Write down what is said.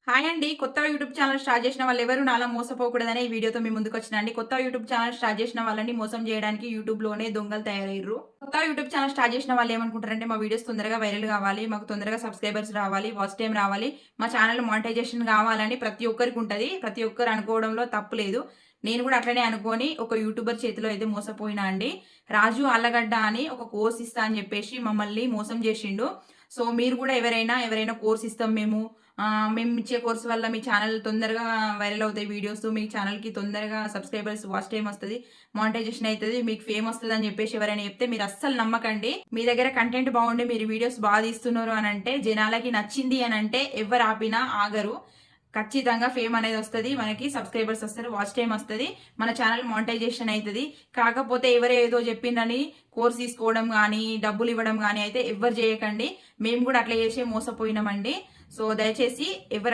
Hi అండి. కొత్తగా YouTube channel start చేసిన వాళ్ళెవరు నాలా మోసపోకూడదనే ఈ వీడియోతో మీ ముందుకొచ్చినా అండి. కొత్తగా యూట్యూబ్ ఛానల్ స్టార్ట్ చేసిన వాళ్ళని మోసం చేయడానికి యూట్యూబ్‌లోనే దొంగలు తయారయ్యిర్రు. కొత్తగా యూట్యూబ్ ఛానల్ స్టార్ట్ చేసిన వాళ్ళేమనుకుంటారంటే మా వీడియోస్ తొందరగా వైరల్ గావాలి, మాకు తొందరగా సబ్‌స్క్రైబర్స్ రావాలి, వాచ్ టైమ్ రావాలి, మా ఛానల్ మానిటైజేషన్ గావాలని ప్రతి ఒక్కరికుంటది. ప్రతి ఒక్కరు అనుకోవడంలో తప్పు లేదు. నేను గూడా అట్లనే అనుకోని ఒక యూట్యూబర్ చేతిలో అయితే మోసపోయినా అండి. రాజు ఆళ్ళగడ్డ అని ఒక కోర్స్ ఇస్తా అని జెప్పేసి మమ్మల్ని మోసం జేషిండు. సో, మీరు గూడా ఎవరైనా కోర్స్ ఇస్తాం మేమిచ్చే కోర్స్ వల్ల మీ ఛానల్ తొందరగా వైరల్ అవుతాయి వీడియోస్. మీ ఛానల్‌కి తొందరగా సబ్‌స్క్రైబర్స్, వాచ్ టైమ్ వస్తది. మానిటైజేషన్ అయితది. మీకు ఫేమ్ వస్తదని జెప్పేసి ఎవరైనా చెప్తే మీరస్సలు నమ్మకండి. మీ దగ్గర కంటెంట్ బాగుండి మీరు వీడియోస్ తీస్తున్నారు అనంటే, జనాలకి నచ్చింది అనంటే ఎవ్వరు ఆపినా ఆగరు. ఖచ్చితంగా ఫేమ్ అనేది వస్తది. మనకి సబ్‌స్క్రైబర్స్ వస్తారు. వాచ్ టైమ్ వస్తది. మన ఛానల్ మానిటైజేషన్ అయితది. కాకపోతే ఎవరో ఏదో చెప్పిండ్రని కోర్స్ తీసుకోవడం గానీ, డబ్బులివ్వడం గానీ అయితే ఎవ్వరు జేయకండి. మేము గూడా అట్లా చేసే మోసపోయినామండి. సో, దయచేసి ఎవరు